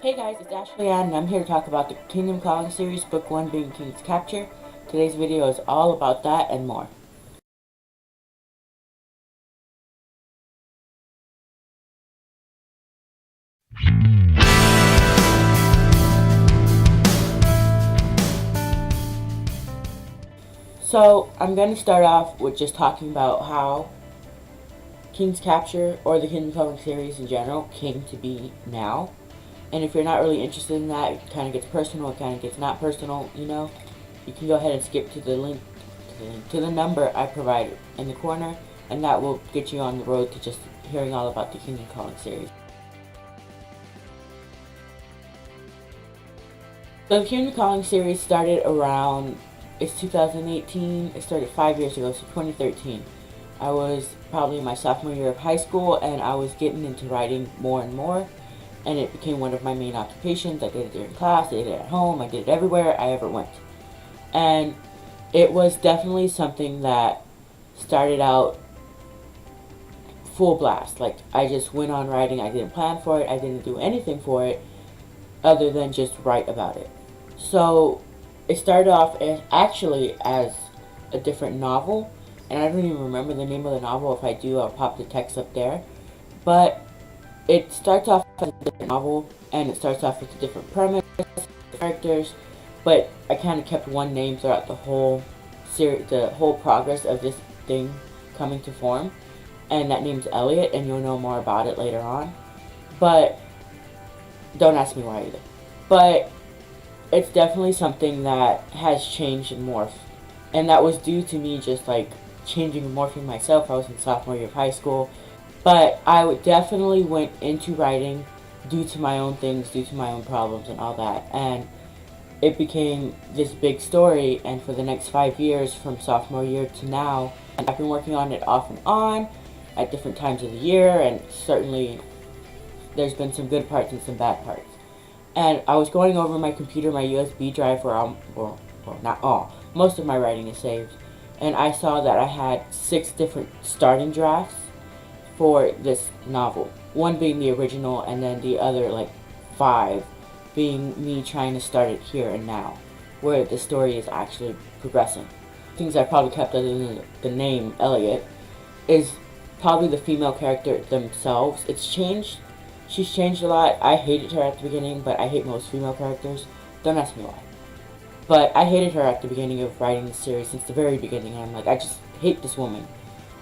Hey guys, it's Ashley Ann, and I'm here to talk about the Kingdom Calling series, Book 1 being King's Capture. Today's video is all about that and more. So, I'm going to start off with just talking about how King's Capture, or the Kingdom Calling series in general, came to be now. And if you're not really interested in that, it kind of gets personal, it kind of gets not personal, you can go ahead and skip to the link, to the number I provided in the corner, and that will get you on the road to just hearing all about the Kingdom Calling series. So the Kingdom Calling series started around, it's 2018, it started 5 years ago, so 2013. I was probably in my sophomore year of high school, and I was getting into writing more and more, and it became one of my main occupations. I did it during class, I did it at home, I did it everywhere I ever went. And it was definitely something that started out full blast. Like, I just went on writing, I didn't plan for it, I didn't do anything for it, other than just write about it. So it started off actually as a different novel, and I don't even remember the name of the novel. If I do, I'll pop the text up there. But it starts off as a different novel, and it starts off with a different premise, characters, but I kind of kept one name throughout the whole series, the whole progress of this thing coming to form, and that name's Elliot, and you'll know more about it later on. But don't ask me why either. But it's definitely something that has changed and morphed. And that was due to me just like changing and morphing myself. I was in sophomore year of high school. But I definitely went into writing due to my own things, due to my own problems and all that. And it became this big story. And for the next 5 years, from sophomore year to now, I've been working on it off and on at different times of the year. And certainly there's been some good parts and some bad parts. And I was going over my computer, my USB drive, where well, not all, most of my writing is saved. And I saw that I had 6 different starting drafts for this novel. One being the original, and then the other, like, 5 being me trying to start it here and now, where the story is actually progressing. Things I probably kept other than the name Elliot is probably the female character themselves. It's changed. She's changed a lot. I hated her at the beginning, but I hate most female characters. Don't ask me why. But I hated her at the beginning of writing the series, since the very beginning. And I'm like, I just hate this woman.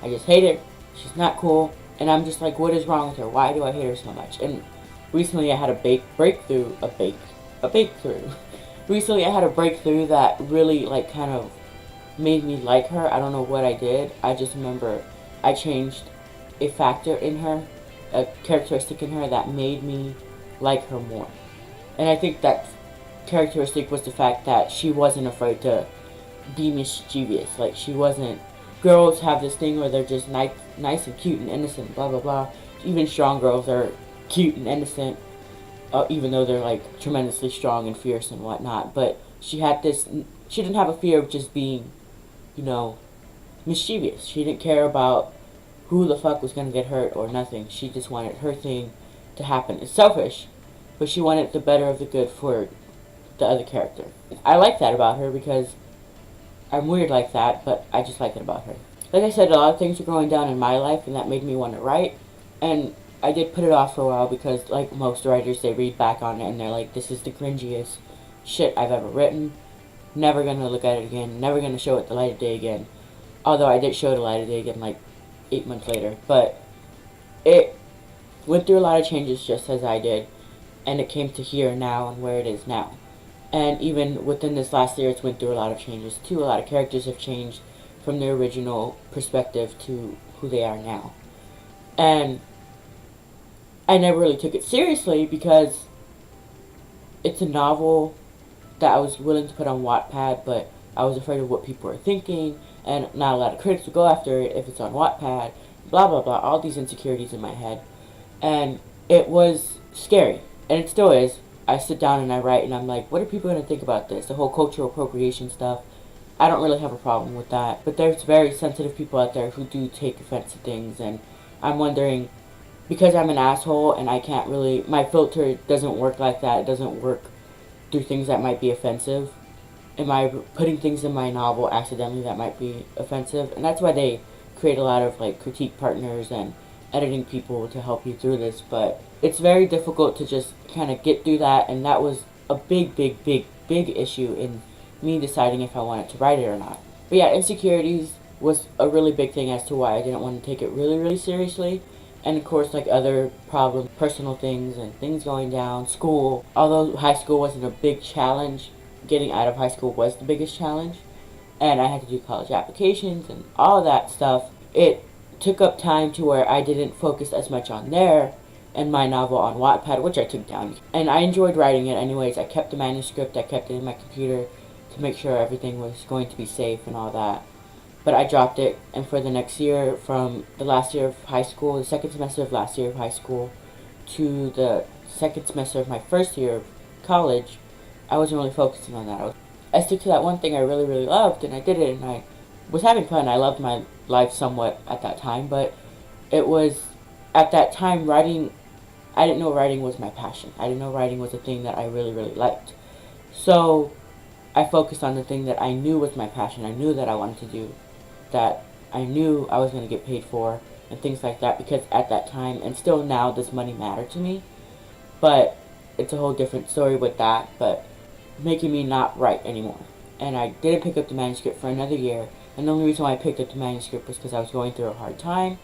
I just hate her. She's not cool. And I'm just like, what is wrong with her? Why do I hate her so much? And recently I had a breakthrough. Recently I had a breakthrough that really, like, kind of made me like her. I don't know what I did. I just remember I changed a factor in her, a characteristic in her that made me like her more. And I think that characteristic was the fact that she wasn't afraid to be mischievous. Like, she wasn't... Girls have this thing where they're just nice and cute and innocent, blah, blah, blah. Even strong girls are cute and innocent, even though they're, like, tremendously strong and fierce and whatnot. But she had this... She didn't have a fear of just being, mischievous. She didn't care about who the fuck was gonna get hurt or nothing. She just wanted her thing to happen. It's selfish, but she wanted the better of the good for the other character. I like that about her because I'm weird like that, but I just like it about her. Like I said, a lot of things were going down in my life, and that made me want to write. And I did put it off for a while because, like most writers, they read back on it and they're like, this is the cringiest shit I've ever written. Never gonna look at it again. Never gonna show it the light of day again. Although I did show it the light of day again, like, 8 months later. But it went through a lot of changes just as I did. And it came to here now and where it is now. And even within this last year, it's went through a lot of changes too. A lot of characters have changed from their original perspective to who they are now. And I never really took it seriously because it's a novel that I was willing to put on Wattpad, but I was afraid of what people were thinking, and not a lot of critics will go after it if it's on Wattpad, blah, blah, blah, all these insecurities in my head. And it was scary, and it still is. I sit down and I write, and I'm like, what are people going to think about this? The whole cultural appropriation stuff. I don't really have a problem with that. But there's very sensitive people out there who do take offense to things, and I'm wondering, because I'm an asshole and I can't really, my filter doesn't work like that. It doesn't work through things that might be offensive. Am I putting things in my novel accidentally that might be offensive? And that's why they create a lot of like critique partners and editing people to help you through this. But it's very difficult to just kind of get through that, and that was a big issue in me deciding if I wanted to write it or not. But yeah, insecurities was a really big thing as to why I didn't want to take it really seriously. And of course, like other problems, personal things and things going down, school. Although high school wasn't a big challenge, getting out of high school was the biggest challenge. And I had to do college applications and all that stuff. It took up time to where I didn't focus as much on there and my novel on Wattpad, which I took down. And I enjoyed writing it anyways. I kept the manuscript, I kept it in my computer to make sure everything was going to be safe and all that. But I dropped it, and for the next year, from the last year of high school, the second semester of last year of high school, to the second semester of my first year of college, I wasn't really focusing on that. I stuck to that one thing I really loved, and I did it, and I was having fun. I loved my life somewhat at that time, but it was, at that time, writing, I didn't know writing was my passion. I didn't know writing was a thing that I really liked. So I focused on the thing that I knew was my passion. I knew that I wanted to do, that I knew I was going to get paid for, and things like that, because at that time, and still now, does money matter to me? But it's a whole different story with that, but making me not write anymore. And I didn't pick up the manuscript for another year, and the only reason why I picked up the manuscript was because I was going through a hard time,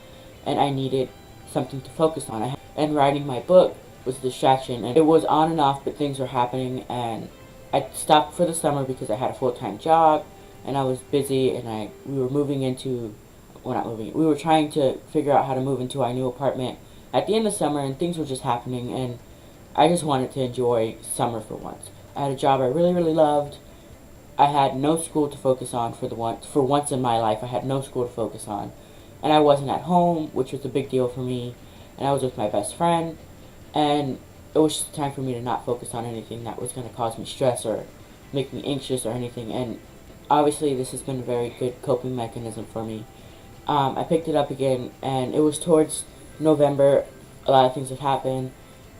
and I needed something to focus on. And writing my book was a distraction, and it was on and off, but things were happening, and I stopped for the summer because I had a full-time job, and I was busy, and we were moving into, well, not moving, we were trying to figure out how to move into our new apartment at the end of summer, and things were just happening, and I just wanted to enjoy summer for once. I had a job I really loved. I had no school to focus on for once in my life. I had no school to focus on, and I wasn't at home, which was a big deal for me, and I was with my best friend, and it was just time for me to not focus on anything that was going to cause me stress or make me anxious or anything, and obviously this has been a very good coping mechanism for me. I picked it up again, and it was towards November. A lot of things had happened.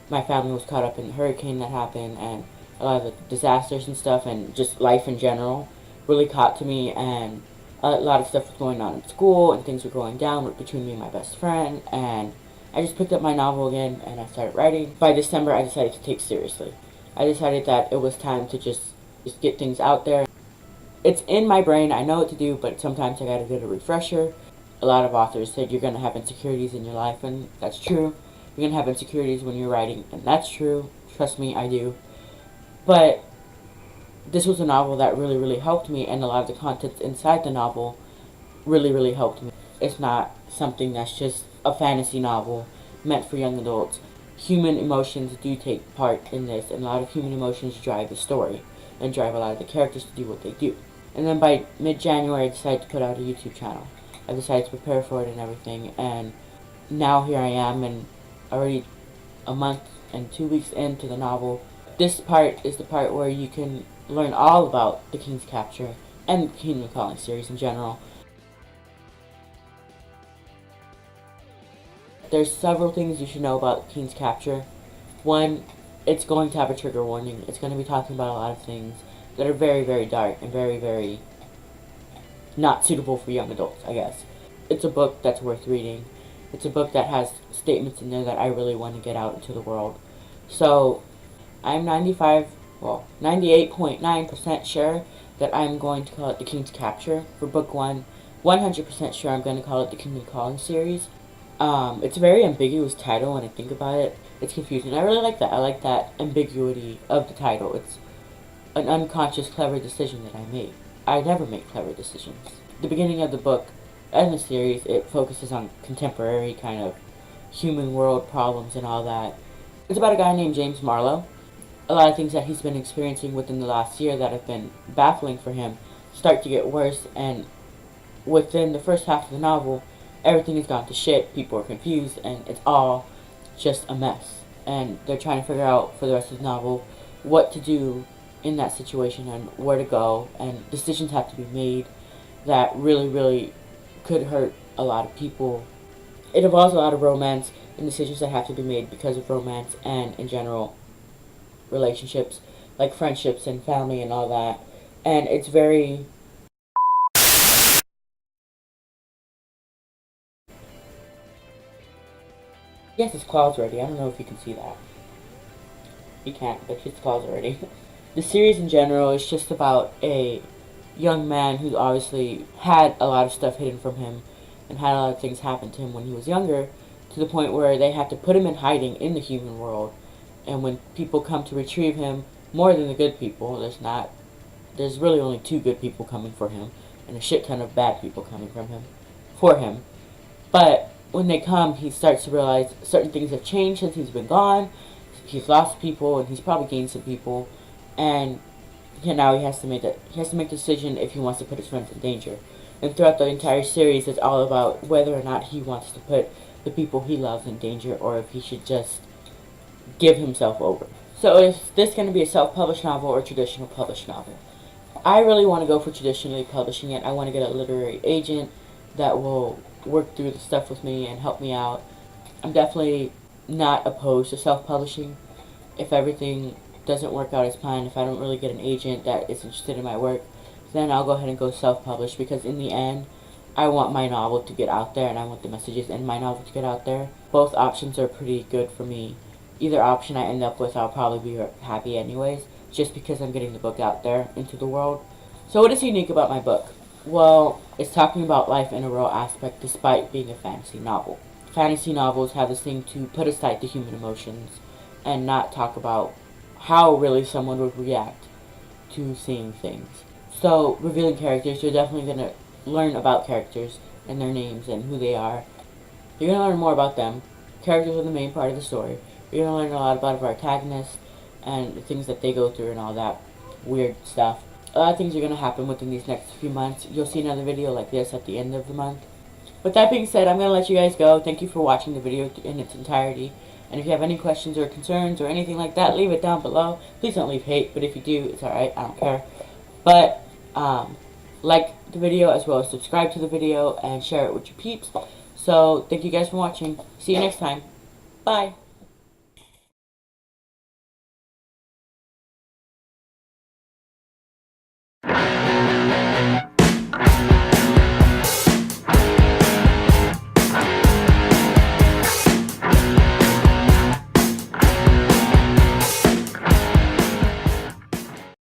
My family was caught up in the hurricane that happened, and a lot of the disasters and stuff, and just life in general really caught to me, and a lot of stuff was going on in school, and things were going down between me and my best friend, and I just picked up my novel again, and I started writing. By December, I decided to take it seriously. I decided that it was time to just get things out there. It's in my brain, I know what to do, but sometimes I gotta get a refresher. A lot of authors said you're gonna have insecurities in your life, and that's true. You're gonna have insecurities when you're writing, and that's true. Trust me, I do. But this was a novel that really helped me, and a lot of the contents inside the novel really helped me. It's not something that's just a fantasy novel meant for young adults. Human emotions do take part in this, and a lot of human emotions drive the story and drive a lot of the characters to do what they do. And then by mid-January, I decided to put out a YouTube channel. I decided to prepare for it and everything, and now here I am, and already a month and 2 weeks into the novel. This part is the part where you can learn all about The King's Capture and the Kingdom Calling series in general. There's several things you should know about King's Capture. One, it's going to have a trigger warning. It's going to be talking about a lot of things that are very dark and very not suitable for young adults, I guess. It's a book that's worth reading. It's a book that has statements in there that I really want to get out into the world. So I'm 98.9% sure that I'm going to call it The King's Capture for book 1. 100% sure I'm going to call it The Kingdom Calling series. It's a very ambiguous title when I think about it. It's confusing. I really like that. I like that ambiguity of the title. It's an unconscious, clever decision that I made. I never make clever decisions. The beginning of the book and the series, it focuses on contemporary kind of human world problems and all that. It's about a guy named James Marlowe. A lot of things that he's been experiencing within the last year that have been baffling for him start to get worse, and within the first half of the novel, everything has gone to shit, people are confused, and it's all just a mess. And they're trying to figure out for the rest of the novel what to do in that situation and where to go, and decisions have to be made that really could hurt a lot of people. it involves a lot of romance and decisions that have to be made because of romance and in general relationships, like friendships and family and all that. And it's very yes, his claws already. I don't know if you can see that. You can't, but his claws already. The series in general is just about a young man who obviously had a lot of stuff hidden from him and had a lot of things happen to him when he was younger, to the point where they had to put him in hiding in the human world. And when people come to retrieve him, more than the good people, there's really only two good people coming for him and a shit ton of bad people coming from him for him. But when they come, he starts to realize certain things have changed since he's been gone. He's lost people and he's probably gained some people, and now he has to make a decision if he wants to put his friends in danger. And throughout the entire series, it's all about whether or not he wants to put the people he loves in danger, or if he should just give himself over. So is this going to be a self-published novel or a traditional published novel? I really want to go for traditionally publishing it. I want to get a literary agent that will work through the stuff with me and help me out. I'm definitely not opposed to self-publishing. If everything doesn't work out as planned, if I don't really get an agent that is interested in my work, then I'll go ahead and go self-publish, because in the end, I want my novel to get out there and I want the messages in my novel to get out there. Both options are pretty good for me. Either option I end up with, I'll probably be happy anyways, just because I'm getting the book out there into the world. So what is unique about my book? Well, it's talking about life in a real aspect despite being a fantasy novel. Fantasy novels have this thing to put aside the human emotions and not talk about how really someone would react to seeing things. So, revealing characters, you're definitely going to learn about characters and their names and who they are. You're going to learn more about them. Characters are the main part of the story. You're going to learn a lot about our antagonists and the things that they go through and all that weird stuff. A lot of things are going to happen within these next few months. You'll see another video like this at the end of the month. With that being said, I'm going to let you guys go. Thank you for watching the video in its entirety. And if you have any questions or concerns or anything like that, leave it down below. Please don't leave hate, but if you do, it's alright. I don't care. But, like the video as well as subscribe to the video and share it with your peeps. So, thank you guys for watching. See you next time. Bye.